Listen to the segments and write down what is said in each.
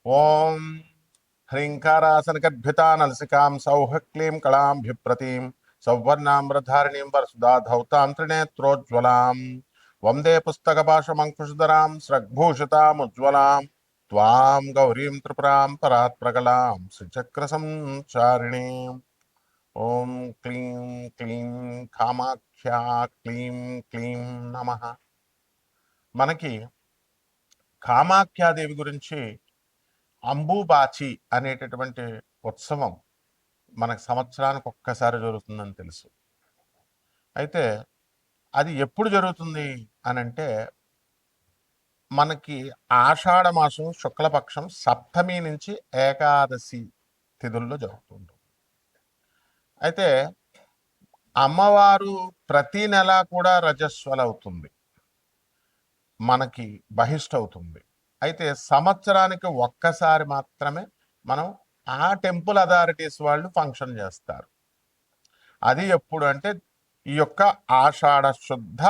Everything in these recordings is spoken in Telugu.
ఓం హ్రీంకారాసనగద్భితానలసికాం సౌః క్లీం కళాంభిప్రतीं సౌవర్ణామ్రధారిణీం వరసుధాధౌతాం త్రినేత్రోజ్వలాం వందే పుస్తకపాశమంకుశధరాం స్రగ్భూషితాముజ్వలాం త్వాం గౌరీం త్రిపురాం పరాత్ప్రగలాం శ్రీచక్రసంచారిణీం. ఓం క్లీం క్లీం కామాఖ్యా క్లీం క్లీం నమః. మనకి కామాఖ్యాదేవి గురించి అంబుబాచి అనేటటువంటి ఉత్సవం మనకు సంవత్సరానికి ఒక్కసారి జరుగుతుందని తెలుసు. అయితే అది ఎప్పుడు జరుగుతుంది అని అంటే మనకి ఆషాఢ మాసం శుక్లపక్షం సప్తమి నుంచి ఏకాదశి తిథుల్లో జరుగుతుంది. అయితే అమ్మవారు ప్రతి నెల కూడా రజస్వలవుతుంది, మనకి బహిష్ట అవుతుంది. అయితే సంవత్సరానికి ఒక్కసారి మాత్రమే మనం ఆ టెంపుల్ అథారిటీస్ వాళ్ళు ఫంక్షన్ చేస్తారు. అది ఎప్పుడు అంటే ఈ యొక్క ఆషాఢ శుద్ధ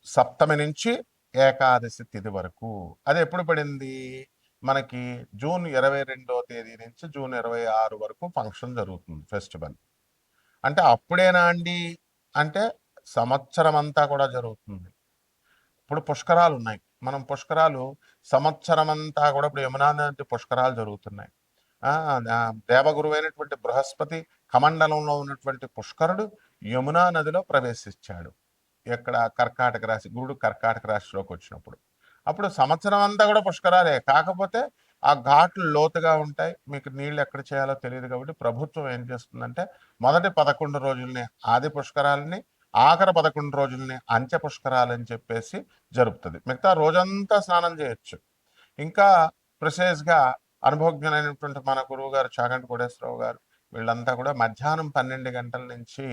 సప్తమి నుంచి ఏకాదశి తిథి వరకు. అది ఎప్పుడు పడింది మనకి? జూన్ 22వ తేదీ నుంచి జూన్ 26 వరకు ఫంక్షన్ జరుగుతుంది, ఫెస్టివల్. అంటే అప్పుడేనా అండి అంటే సంవత్సరం అంతా కూడా జరుగుతుంది. ఇప్పుడు పుష్కరాలు ఉన్నాయి, మనం పుష్కరాలు సంవత్సరం అంతా కూడా ఇప్పుడు యమునా నది పుష్కరాలు జరుగుతున్నాయి. దేవగురువైనటువంటి బృహస్పతి కమండలంలో ఉన్నటువంటి పుష్కరుడు యమునా నదిలో ప్రవేశించాడు. ఎక్కడ? కర్కాటక రాశి, గురుడు కర్కాటక రాశిలోకి వచ్చినప్పుడు. అప్పుడు సంవత్సరం అంతా కూడా పుష్కరాలే, కాకపోతే ఆ ఘాట్లు లోతుగా ఉంటాయి, మీకు నీళ్ళు ఎక్కడ చేయాలో తెలియదు. కాబట్టి ప్రభుత్వం ఏం చేస్తుందంటే మొదటి 11 రోజుల్ని ఆది పుష్కరాలని, ఆఖరి 11 రోజుల్ని అంత్య పుష్కరాలని చెప్పేసి జరుపుతుంది. మిగతా రోజంతా స్నానం చేయొచ్చు. ఇంకా ప్రిసైజ్గా అనుభవజ్ఞులైనటువంటి మన గురువు గారు చాగంటి కోటేశ్వరరావు గారు వీళ్ళంతా కూడా మధ్యాహ్నం 12 గంటల నుంచి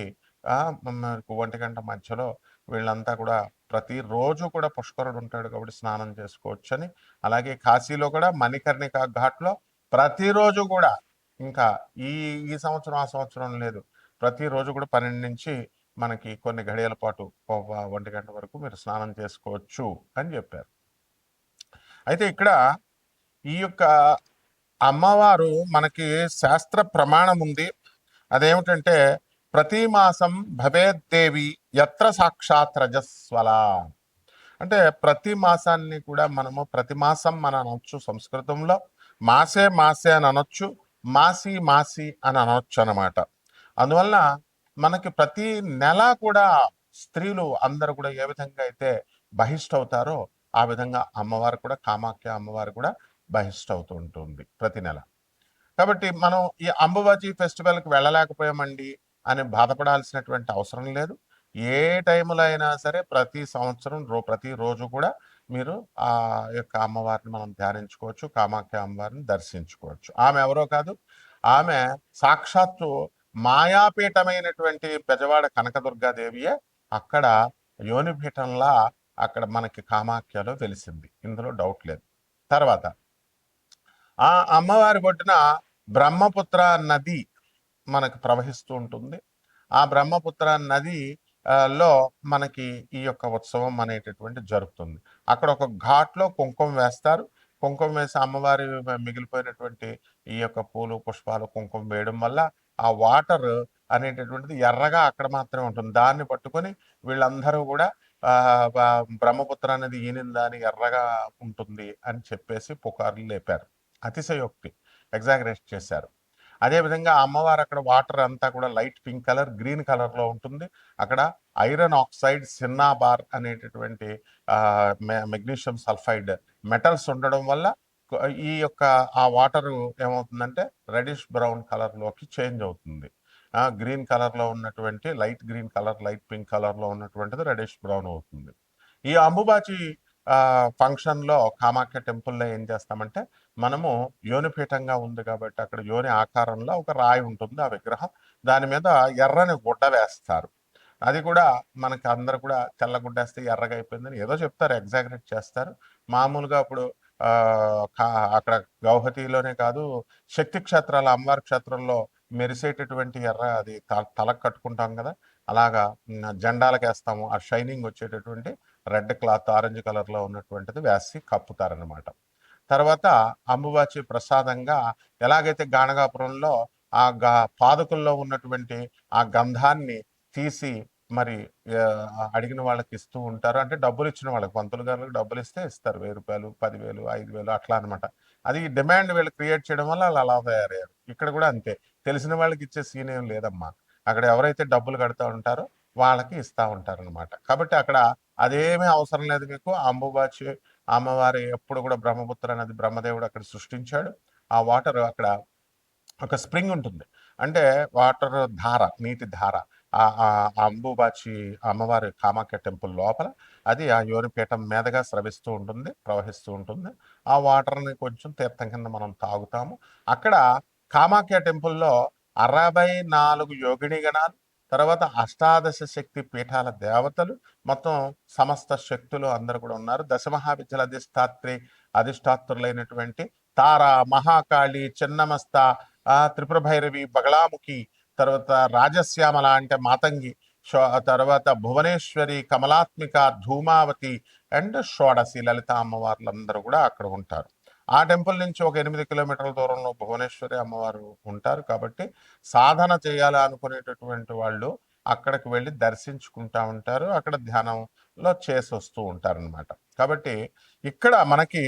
1 గంట మధ్యలో వీళ్ళంతా కూడా ప్రతిరోజు కూడా పుష్కరుడు ఉంటాడు కాబట్టి స్నానం చేసుకోవచ్చు అని. అలాగే కాశీలో కూడా మణికర్ణిక ఘాట్లో ప్రతిరోజు కూడా, ఇంకా ఈ ఈ సంవత్సరం ఆ సంవత్సరం లేదు, ప్రతిరోజు కూడా 12 నుంచి మనకి కొన్ని గడియల పాటు 1 గంట వరకు మీరు స్నానం చేసుకోవచ్చు అని చెప్పారు. అయితే ఇక్కడ ఈ యొక్క అమ్మవారు మనకి శాస్త్ర ప్రమాణం ఉంది. అదేమిటంటే ప్రతి మాసం భవేద్దేవి యత్ర సాక్షాత్ రజస్వల. అంటే ప్రతి మాసాన్ని కూడా మనము ప్రతి మాసం మనం అనొచ్చు, సంస్కృతంలో మాసే మాసే అని అనొచ్చు, మాసి మాసి అని అనొచ్చు అనమాట. అందువలన మనకి ప్రతి నెల కూడా స్త్రీలు అందరూ కూడా ఏ విధంగా అయితే బహిష్ట అవుతారో ఆ విధంగా అమ్మవారు కూడా, కామాఖ్య అమ్మవారు కూడా బహిష్ట అవుతూ ఉంటుంది ప్రతి నెల. కాబట్టి మనం ఈ అంబుబాచి ఫెస్టివల్కి వెళ్ళలేకపోయామండి అని బాధపడాల్సినటువంటి అవసరం లేదు. ఏ టైంలో అయినా సరే ప్రతి సంవత్సరం ప్రతిరోజు కూడా మీరు ఆ యొక్క అమ్మవారిని మనం ధ్యానించుకోవచ్చు, కామాఖ్య అమ్మవారిని దర్శించుకోవచ్చు. ఆమె ఎవరో కాదు, ఆమె సాక్షాత్తు మాయాపీఠమైనటువంటి పెజవాడ కనకదుర్గాదేవియే అక్కడ యోనిపీఠంలా అక్కడ మనకి కామాఖ్యలో తెలిసింది, ఇందులో డౌట్ లేదు. తర్వాత ఆ అమ్మవారి ఒడ్డున బ్రహ్మపుత్ర నది మనకు ప్రవహిస్తూ ఉంటుంది. ఆ బ్రహ్మపుత్ర నది లో మనకి ఈ యొక్క ఉత్సవం అనేటటువంటి జరుగుతుంది. అక్కడ ఒక ఘాట్లో కుంకుమ వేస్తారు. కుంకుమ వేసి అమ్మవారి మిగిలిపోయినటువంటి ఈ యొక్క పూలు పుష్పాలు కుంకుమ వేయడం వల్ల ఆ వాటర్ అనేటటువంటిది ఎర్రగా అక్కడ మాత్రమే ఉంటుంది. దాన్ని పట్టుకొని వీళ్ళందరూ కూడా బ్రహ్మపుత్ర అనేది ఈనిందా అని ఎర్రగా ఉంటుంది అని చెప్పేసి పుకార్లు లేపారు. అతిశయోక్తి, ఎగ్జాగరేట్ చేశారు. అదేవిధంగా అమ్మవారు అక్కడ వాటర్ అంతా కూడా లైట్ పింక్ కలర్, గ్రీన్ కలర్లో ఉంటుంది. అక్కడ ఐరన్ ఆక్సైడ్, సిన్నాబార్ అనేటటువంటి మెగ్నీషియం సల్ఫైడ్ మెటల్స్ ఉండడం వల్ల ఈ యొక్క ఆ వాటర్ ఏమవుతుందంటే రెడిష్ బ్రౌన్ కలర్లోకి చేంజ్ అవుతుంది. గ్రీన్ కలర్లో ఉన్నటువంటి light green colour, light pink కలర్లో ఉన్నటువంటిది రెడిష్ బ్రౌన్ అవుతుంది. ఈ అంబుబాచి ఫంక్షన్లో కామాఖ్య టెంపుల్లో ఏం చేస్తామంటే మనము యోనిపీఠంగా ఉంది కాబట్టి అక్కడ యోని ఆకారంలో ఒక రాయి ఉంటుంది, ఆ విగ్రహం. దాని మీద ఎర్రని గుడ్డ వేస్తారు. అది కూడా మనకి అందరు కూడా తెల్లగుడ్డేస్తే ఎర్రగా అయిపోయిందని ఏదో చెప్తారు, ఎగ్జాగరేట్ చేస్తారు. మామూలుగా అప్పుడు అక్కడ గౌహతిలోనే కాదు, శక్తి క్షేత్రాల అమ్మవారి క్షేత్రంలో మెరిసేటటువంటి ఎర్ర అది తలకు కట్టుకుంటాం కదా, అలాగా జెండాలకు వేస్తాము. ఆ షైనింగ్ వచ్చేటటువంటి రెడ్ క్లాత్ ఆరెంజ్ కలర్లో ఉన్నటువంటిది వేసి కప్పుతారనమాట. తర్వాత అంబుబాచి ప్రసాదంగా ఎలాగైతే గాణగాపురంలో ఆ పాదుకుల్లో ఉన్నటువంటి ఆ గంధాన్ని తీసి మరి అడిగిన వాళ్ళకి ఇస్తూ ఉంటారు. అంటే డబ్బులు ఇచ్చిన వాళ్ళకి, పంతులు గారులకు డబ్బులు ఇస్తే ఇస్తారు, 1000 రూపాయలు, 10,000, 5,000 అట్లా అనమాట. అది డిమాండ్ వీళ్ళు క్రియేట్ చేయడం వల్ల వాళ్ళు అలా తయారయ్యారు. ఇక్కడ కూడా అంతే, తెలిసిన వాళ్ళకి ఇచ్చే సీన్ ఏం లేదమ్మా. అక్కడ ఎవరైతే డబ్బులు కడుతూ ఉంటారో వాళ్ళకి ఇస్తూ ఉంటారనమాట. కాబట్టి అక్కడ అదేమీ అవసరం లేదు మీకు. అంబుబాచి అమ్మవారి ఎప్పుడు కూడా బ్రహ్మపుత్ర నది బ్రహ్మదేవుడు అక్కడ సృష్టించాడు. ఆ వాటర్ అక్కడ ఒక స్ప్రింగ్ ఉంటుంది, అంటే వాటర్ ధార, నీటి ధార ఆ అంబుబాచి అమ్మవారి కామాఖ్య టెంపుల్ లోపల అది ఆ యోనిపీఠం మీదగా స్రవిస్తూ ఉంటుంది, ప్రవహిస్తూ ఉంటుంది. ఆ వాటర్ని కొంచెం తీర్థం కింద మనం తాగుతాము. అక్కడ కామాఖ్య టెంపుల్లో 64 యోగిని గణాలు, తర్వాత అష్టాదశ శక్తి పీఠాల దేవతలు, మొత్తం సమస్త శక్తులు అందరూ కూడా ఉన్నారు. దశమహావిద్యల అధిష్టాత్రులైనటువంటి తార, మహాకాళి, చిన్నమస్త, త్రిపుర భైరవి, బగళాముఖి, తర్వాత రాజశ్యామల అంటే మాతంగి, తర్వాత భువనేశ్వరి, కమలాత్మిక, ధూమావతి అండ్ షోడసి లలిత అమ్మవార్లందరూ కూడా అక్కడ ఉంటారు. ఆ టెంపుల్ నుంచి ఒక 8 కిలోమీటర్ల దూరంలో భువనేశ్వరి అమ్మవారు ఉంటారు. కాబట్టి సాధన చేయాలి అనుకునేటటువంటి వాళ్ళు అక్కడికి వెళ్ళి దర్శించుకుంటా ఉంటారు, అక్కడ ధ్యానంలో చేసి వస్తూ ఉంటారనమాట. కాబట్టి ఇక్కడ మనకి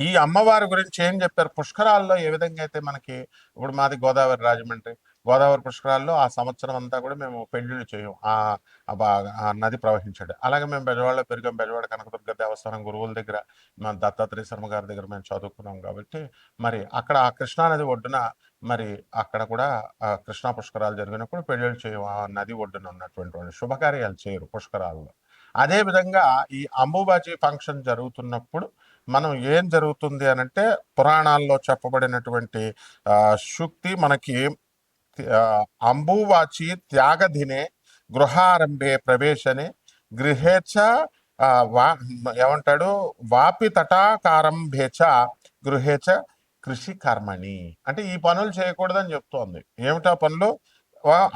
ఈ అమ్మవారి గురించి ఏం చెప్పారు, పుష్కరాల్లో ఏ విధంగా అయితే మనకి, ఇప్పుడు మాది గోదావరి రాజమండ్రి, గోదావరి పుష్కరాల్లో ఆ సంవత్సరం అంతా కూడా మేము పెళ్లిళ్ళు చేయం, ఆ నది ప్రవహించాడు. అలాగే మేము బెజవాడలో పెరిగాం, బెజవాడ కనకదుర్గ దేవస్థానం గురువుల దగ్గర, మా దత్తాత్రేయ శర్మ గారి దగ్గర మేము చదువుకున్నాం. కాబట్టి మరి అక్కడ ఆ కృష్ణానది ఒడ్డున మరి అక్కడ కూడా కృష్ణా పుష్కరాలు జరిగినప్పుడు పెళ్లిళ్ళు చేయం, ఆ నది ఒడ్డున ఉన్నటువంటి శుభకార్యాలు చేయరు పుష్కరాల్లో. అదే విధంగా ఈ అంబుబాచి ఫంక్షన్ జరుగుతున్నప్పుడు మనం ఏం జరుగుతుంది అనంటే, పురాణాల్లో చెప్పబడినటువంటి శుక్తి మనకి అంబువాచి త్యాగధినే గృహారంభే ప్రవేశనే గృహేచ ఏమంటాడు, వాపి తటాకారంభేచ గృహేచ కృషి కర్మణి, అంటే ఈ పనులు చేయకూడదని చెప్తోంది. ఏమిటా పనులు?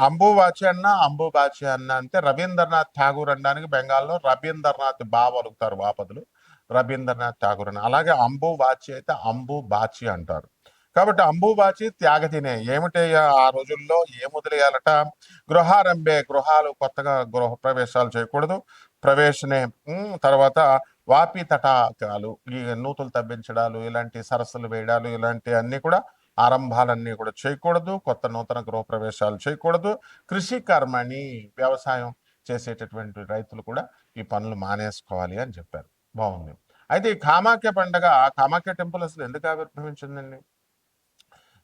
అంబువాచి అన్న అంబుబాచి అన్న అంటే రవీంద్రనాథ్ ఠాగూర్ అనడానికి బెంగాల్లో రవీంద్రనాథ్ బావ అలుగుతారు వాపదులు, రవీంద్రనాథ్ ఠాగూర్ అని. అలాగే అంబుబాచి అయితే అంబుబాచి అంటారు. కాబట్టి అంబుబాచి త్యాగతినే ఏమిటి, ఆ రోజుల్లో ఏం వదిలేయాలట, గృహారంభే, గృహాలు కొత్తగా గృహ ప్రవేశాలు చేయకూడదు, ప్రవేశనే, తర్వాత వాపి తటాకాలు, ఈ నూతులు తవ్వించడాలు, ఇలాంటి సరస్సులు వేయడాలు, ఇలాంటి అన్ని కూడా ఆరంభాలన్నీ కూడా చేయకూడదు, కొత్త నూతన గృహప్రవేశాలు చేయకూడదు. కృషి కర్మని, వ్యవసాయం చేసేటటువంటి రైతులు కూడా ఈ పనులు మానేసుకోవాలి అని చెప్పారు. బాగుంది. అయితే ఈ కామాఖ్య పండగ, కామాఖ్య టెంపుల్ అసలు ఎందుకు ఆవిర్భవించిందండి?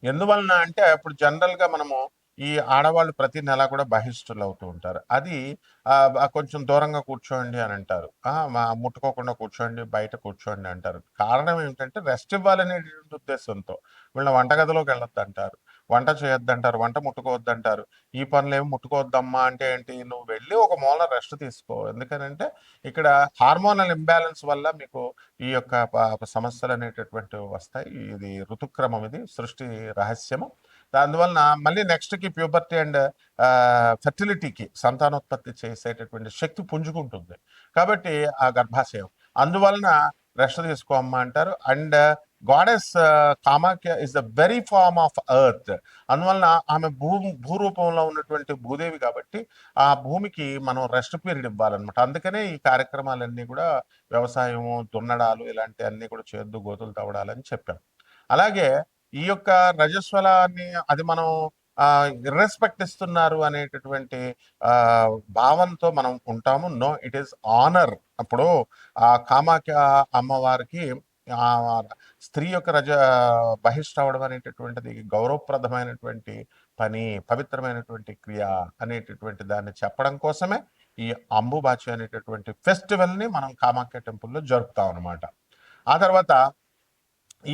ఎందువలన అంటే, ఇప్పుడు జనరల్గా మనము ఈ ఆడవాళ్ళు ప్రతి నెల కూడా బహిష్టులు అవుతూ ఉంటారు. అది కొంచెం దూరంగా కూర్చోండి అని అంటారు, ముట్టుకోకుండా కూర్చోండి, బయట కూర్చోండి అంటారు. కారణం ఏమిటంటే రెస్ట్ ఇవ్వాలనేటువంటి ఉద్దేశంతో. వీళ్ళ వంటగదిలోకి వెళ్ళొద్దు అంటారు, వంట చేయొద్దంటారు, వంట ముట్టుకోవద్దంటారు. ఈ పనులు ఏమి ముట్టుకోవద్దమ్మా అంటే ఏంటి, నువ్వు వెళ్ళి ఒక మూల రెస్ట్ తీసుకో. ఎందుకనంటే ఇక్కడ హార్మోనల్ ఇంబ్యాలెన్స్ వల్ల మీకు ఈ యొక్క సమస్యలు అనేటటువంటివి వస్తాయి. ఇది ఋతుక్రమం, ఇది సృష్టి రహస్యము. అందువలన మళ్ళీ నెక్స్ట్కి ప్యూబర్టీ అండ్ ఫెర్టిలిటీకి, సంతానోత్పత్తి చేసేటటువంటి శక్తి పుంజుకుంటుంది. కాబట్టి ఆ గర్భాశయం, అందువలన రెస్ట్ తీసుకోమ్మా అంటారు. And goddess Kamakhya is the very form of earth. అందువలన ఆమె భూరూపంలో ఉన్నటువంటి భూదేవి కాబట్టి ఆ భూమికి మనం రెస్ట్ పీరియడ్ ఇవ్వాలన్నమాట. అందుకనే ఈ కార్యక్రమాలన్నీ కూడా వ్యవసాయము, దున్నడాలు, ఇలాంటి అన్ని కూడా చేద్దు, గోతులు తవ్వడాలని చెప్పాం. అలాగే ఈ యొక్క రజస్వలాన్ని అది మనం ఇర్రెస్పెక్ట్ ఇస్తున్నారు అనేటటువంటి భావంతో మనం ఉంటాము. No, it is honour. అప్పుడు ఆ కామాఖ్య అమ్మవారికి ఆ స్త్రీ యొక్క బహిష్ట అవడం అనేటటువంటిది గౌరవప్రదమైనటువంటి పని, పవిత్రమైనటువంటి క్రియ అనేటటువంటి దాన్ని చెప్పడం కోసమే ఈ అంబుబాచి అనేటటువంటి ఫెస్టివల్ని మనం కామాఖ్య టెంపుల్లో జరుపుతాం అనమాట. ఆ తర్వాత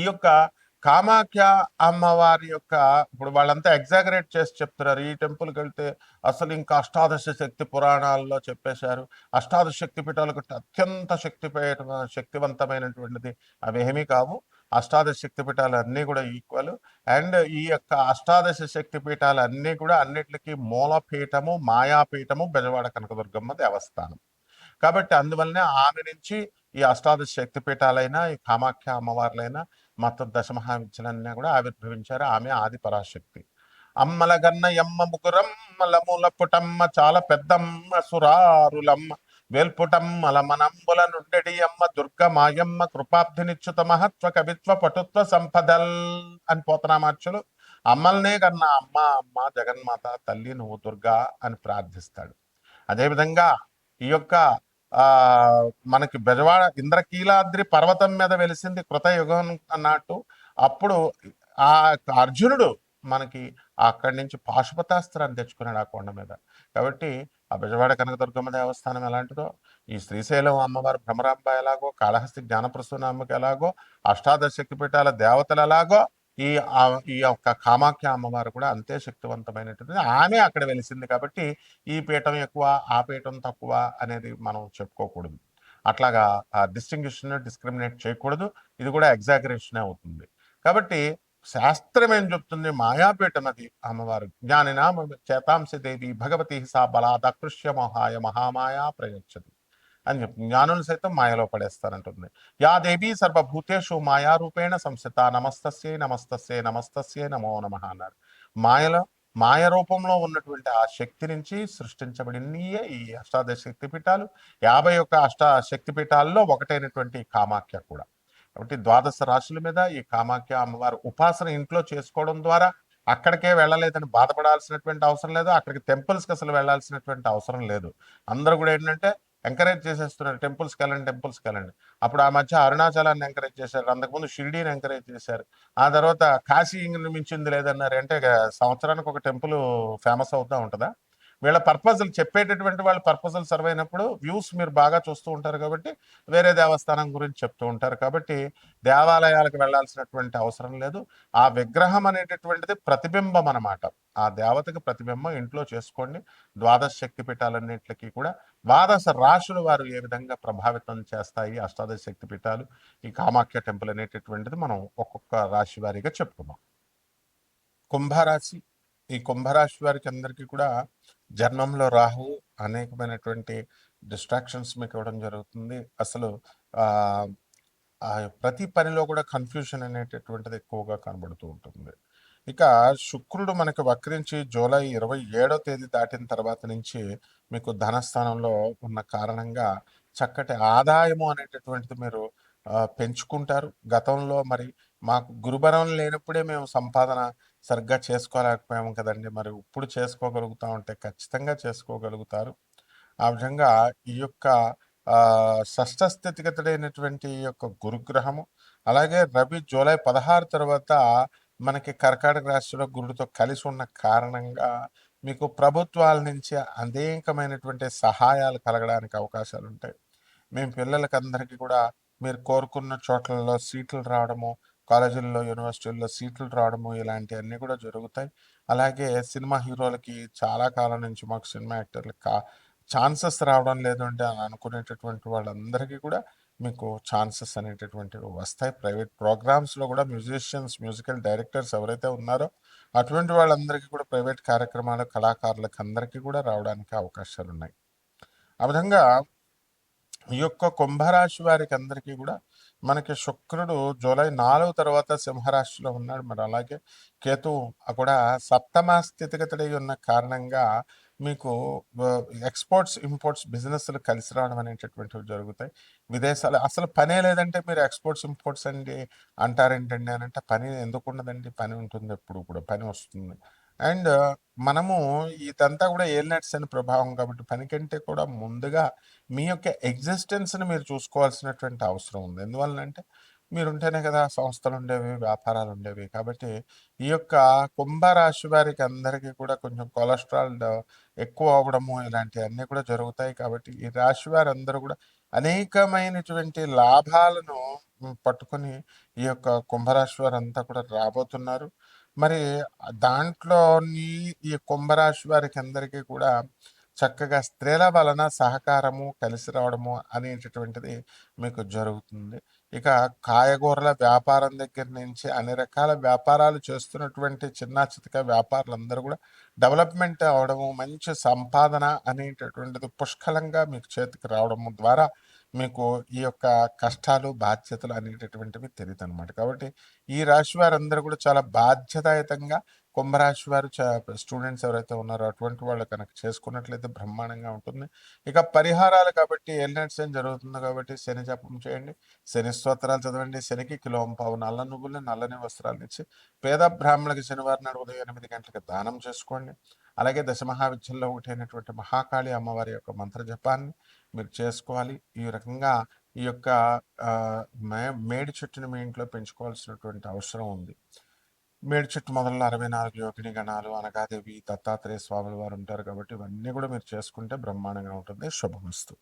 ఈ యొక్క కామాఖ్య అమ్మవారి యొక్క, ఇప్పుడు వాళ్ళంతా ఎగ్జాగరేట్ చేసి చెప్తున్నారు, ఈ టెంపుల్కి వెళ్తే అసలు ఇంకా అష్టాదశ శక్తి పురాణాల్లో చెప్పేశారు, అష్టాదశ శక్తి పీఠాలకు అత్యంత శక్తివంతమైనటువంటిది అవేమీ కావు. అష్టాదశ శక్తి పీఠాలు అన్నీ కూడా ఈక్వల్. అండ్ ఈ యొక్క అష్టాదశ శక్తి పీఠాలు అన్నీ కూడా అన్నిటికీ మూలపీఠము, మాయాపీఠము బెజవాడ కనకదుర్గమ్మ దేవస్థానం. కాబట్టి అందువల్లనే ఆమె నుంచి ఈ అష్టాదశ శక్తిపీఠాలైనా ఈ కామాఖ్య అమ్మవార్లైనా మొత్తం దశమహావిద్యలన్నీ కూడా ఆవిర్భవించారు. ఆమె ఆది పరాశక్తి. అమ్మల గన్న ఎమ్మ ముగురమ్మల మూల పుటమ్మ చాలా పెద్దమ్మ సురారులమ్మ వేల్పుటమ్మల మనంబుల నుండెడి అమ్మ దుర్గ మాయమ్మ కృపాబ్ధినిచ్యుత మహత్వ కవిత్వ పటుత్వ సంపదల్ అని పోతనామార్చులు అమ్మల్నే కన్నా అమ్మ అమ్మ జగన్మాత తల్లి నువ్వు దుర్గా అని ప్రార్థిస్తాడు. అదేవిధంగా ఈ యొక్క ఆ మనకి బెజవాడ ఇంద్రకీలాద్రి పర్వతం మీద వెలిసింది కృతయుగం అన్నట్టు. అప్పుడు ఆ అర్జునుడు మనకి అక్కడి నుంచి పాశుపతాస్త్రాన్ని తెచ్చుకున్నాడు ఆ కొండ మీద. కాబట్టి ఆ బెజవాడ కనకదుర్గమ్మ దేవస్థానం ఎలాంటిదో, ఈ శ్రీశైలం అమ్మవారు భ్రమరాంబ ఎలాగో, కాళహస్తి జ్ఞానప్రసూనామ్మకి ఎలాగో, అష్టాదశ శక్తిపీఠాల దేవతలు ఎలాగో, ఈ ఈ యొక్క కామాఖ్య అమ్మవారు కూడా అంతే శక్తివంతమైనటువంటిది. ఆమె అక్కడ వెలిసింది కాబట్టి ఈ పీఠం ఎక్కువ ఆ పీఠం తక్కువ అనేది మనం చెప్పుకోకూడదు. అట్లాగా డిస్టింగ్విషన్ డిస్క్రిమినేట్ చేయకూడదు. ఇది కూడా ఎగ్జాగరేషన్ అవుతుంది. కాబట్టి శాస్త్రం ఏం చెప్తుంది, మాయాపీఠ నది అమ్మవారు జ్ఞానినామ చేతాంశ దేవి భగవతి సా బలాదకృష్య మహాయ మహామాయా ప్రయచ్చది అని చెప్తుంది. జ్ఞానులు సైతం మాయలో పడేస్తారంటుంది. యా దేవి సర్వభూతేషు మాయారూపేణ సంస్థిత నమస్తస్యై నమస్తస్యై నమస్తస్యై నమో నమః అన్నారు. మాయలో మాయ రూపంలో ఉన్నటువంటి ఆ శక్తి నుంచి సృష్టించబడినయే ఈ అష్టాదశ శక్తిపీఠాలు. 51 శక్తిపీఠాల్లో ఒకటైనటువంటి కామాఖ్య కూడా. కాబట్టి ద్వాదశ రాశుల మీద ఈ కామాఖ్య అమ్మవారు ఉపాసన ఇంట్లో చేసుకోవడం ద్వారా అక్కడికే వెళ్ళలేదని బాధపడాల్సినటువంటి అవసరం లేదు. అక్కడికి టెంపుల్స్కి అసలు వెళ్ళాల్సినటువంటి అవసరం లేదు. అందరూ కూడా ఏంటంటే ఎంకరేజ్ చేసేస్తున్నారు, టెంపుల్స్కి వెళ్ళండి టెంపుల్స్కి వెళ్ళండి. అప్పుడు ఆ మధ్య అరుణాచలాన్ని ఎంకరేజ్ చేశారు, అంతకుముందు షిరిడీని ఎంకరేజ్ చేశారు, ఆ తర్వాత కాశీ మించింది లేదన్నారు. అంటే సంవత్సరానికి ఒక టెంపుల్ ఫేమస్ అవుతూ ఉంటుందా? వీళ్ళ పర్పజల్ చెప్పేటటువంటి వాళ్ళ పర్పజల్ సర్వ్ అయినప్పుడు వ్యూస్ మీరు బాగా చూస్తూ ఉంటారు కాబట్టి వేరే దేవస్థానం గురించి చెప్తూ ఉంటారు. కాబట్టి దేవాలయాలకు వెళ్ళాల్సినటువంటి అవసరం లేదు. ఆ విగ్రహం అనేటటువంటిది ప్రతిబింబం అన్నమాట. ఆ దేవతకి ప్రతిబింబం ఇంట్లో చేసుకోండి. ద్వాదశ శక్తి పీఠాలన్నింటికి కూడా ద్వాదశ రాశులు వారు ఏ విధంగా ప్రభావితం చేస్తాయి అష్టాదశ శక్తి పీఠాలు, ఈ కామాఖ్య టెంపుల్ అనేటటువంటిది మనం ఒక్కొక్క రాశి వారీగా చెప్పుకున్నాం. కుంభరాశి, ఈ కుంభరాశి వారికి అందరికీ కూడా జన్మంలో రాహు అనేకమైనటువంటి డిస్ట్రాక్షన్స్ మీకు ఇవ్వడం జరుగుతుంది. అసలు ప్రతి పనిలో కూడా కన్ఫ్యూషన్ అనేటటువంటిది ఎక్కువగా కనబడుతూ ఉంటుంది. ఇక శుక్రుడు మనకు వక్రించి జూలై 27వ తేదీ దాటిన తర్వాత నుంచి మీకు ధనస్థానంలో ఉన్న కారణంగా చక్కటి ఆదాయము అనేటటువంటిది మీరు పెంచుకుంటారు. గతంలో మరి మాకు గురుబలం లేనప్పుడే మేము సంపాదన సరిగ్గా చేసుకోలేకపోయాము కదండి, మరి ఇప్పుడు చేసుకోగలుగుతా ఉంటే ఖచ్చితంగా చేసుకోగలుగుతారు. ఆ విధంగా ఈ యొక్క షష్ఠ స్థితిగతుడైనటువంటి ఈ యొక్క గురుగ్రహము, అలాగే రవి జూలై 16 తర్వాత మనకి కర్కాటక రాశిలో గురుడితో కలిసి ఉన్న కారణంగా మీకు ప్రభుత్వాల నుంచి అనేకమైనటువంటి సహాయాలు కలగడానికి అవకాశాలు ఉంటాయి. మేము పిల్లలకి అందరికీ కూడా మీరు కోరుకున్న చోట్లలో సీట్లు రావడము, కాలేజీల్లో యూనివర్సిటీల్లో సీట్లు రావడము ఇలాంటివన్నీ కూడా జరుగుతాయి. అలాగే సినిమా హీరోలకి చాలా కాలం నుంచి మాకు సినిమా యాక్టర్లకు ఛాన్సెస్ రావడం లేదు అంటే అని అనుకునేటటువంటి వాళ్ళందరికీ కూడా మీకు ఛాన్సెస్ అనేటటువంటివి వస్తాయి. ప్రైవేట్ ప్రోగ్రామ్స్లో కూడా మ్యూజిషియన్స్, మ్యూజికల్ డైరెక్టర్స్ ఎవరైతే ఉన్నారో అటువంటి వాళ్ళందరికీ కూడా ప్రైవేట్ కార్యక్రమాలు, కళాకారులకు అందరికీ కూడా రావడానికి అవకాశాలు ఉన్నాయి. ఆ విధంగా ఈ యొక్క కుంభరాశి వారికి అందరికీ కూడా మనకి శుక్రుడు జూలై 4 తర్వాత సింహరాశిలో ఉన్నాడు. మరి అలాగే కేతువు కూడా సప్తమ స్థితిగతుడై ఉన్న కారణంగా మీకు ఎక్స్పోర్ట్స్ ఇంపోర్ట్స్ బిజినెస్లు కలిసి రావడం అనేటటువంటివి జరుగుతాయి. విదేశాలు అసలు పనే లేదంటే మీరు ఎక్స్పోర్ట్స్ ఇంపోర్ట్స్ అండి అంటారేంటండి అని అంటే, పని ఎందుకు ఉండదండి, పని ఉంటుంది, ఎప్పుడు కూడా పని వస్తుంది. అండ్ మనము ఇదంతా కూడా ఏలినట్స్ అని ప్రభావం కాబట్టి పని కంటే కూడా ముందుగా మీ యొక్క ఎగ్జిస్టెన్స్ని మీరు చూసుకోవాల్సినటువంటి అవసరం ఉంది. ఎందువల్లంటే మీరుంటేనే కదా సంస్థలు ఉండేవి, వ్యాపారాలు ఉండేవి. కాబట్టి ఈ యొక్క కుంభరాశి వారికి అందరికీ కూడా కొంచెం కొలెస్ట్రాల్ ఎక్కువ అవ్వడము ఇలాంటివన్నీ కూడా జరుగుతాయి. కాబట్టి ఈ రాశి వారందరూ కూడా అనేకమైనటువంటి లాభాలను పట్టుకొని ఈ యొక్క కుంభరాశి వారంతా కూడా రాబోతున్నారు. మరి దాంట్లోని ఈ కుంభరాశి వారికి అందరికీ కూడా చక్కగా స్త్రీల వలన సహకారము కలిసి రావడము అనేటటువంటిది మీకు జరుగుతుంది. ఇక కాయగూరల వ్యాపారం దగ్గర నుంచి అన్ని రకాల వ్యాపారాలు చేస్తున్నటువంటి చిన్న చితక వ్యాపారులందరూ కూడా డెవలప్మెంట్ అవడము, మంచి సంపాదన అనేటటువంటిది పుష్కలంగా మీకు చేతికి రావడము ద్వారా మీకు ఈ యొక్క కష్టాలు, బాధ్యతలు అనేటటువంటివి తెలీదనమాట. కాబట్టి ఈ రాశి వారందరూ కూడా చాలా బాధ్యతాయుతంగా కుంభరాశి వారు స్టూడెంట్స్ ఎవరైతే ఉన్నారో అటువంటి వాళ్ళు కనుక చేసుకున్నట్లయితే బ్రహ్మాండంగా ఉంటుంది. ఇక పరిహారాలు కాబట్టి ఏలినాటి శని జరుగుతుంది కాబట్టి శని జపం చేయండి, శని స్తోత్రాలు చదవండి, శనికి కిలోంపావు నల్ల నువ్వులు, నల్లని వస్త్రాలు ఇచ్చి పేద బ్రాహ్మణులకి శనివారం నాడు ఉదయం 8 గంటలకు దానం చేసుకోండి. అలాగే దశమహావిద్యల్లో ఒకటైనటువంటి మహాకాళి అమ్మవారి యొక్క మంత్ర జపాన్ని మీరు చేసుకోవాలి. ఈ రకంగా ఈ యొక్క మేడి చెట్టుని మీ ఇంట్లో పెంచుకోవాల్సినటువంటి అవసరం ఉంది. మేడి చెట్టు మొదల్లో 64 యోగిని గణాలు, అనగాదేవి, దత్తాత్రేయ స్వాముల వారు ఉంటారు కాబట్టి ఇవన్నీ కూడా మీరు చేసుకుంటే బ్రహ్మాండంగా ఉంటుంది. శుభమస్తు.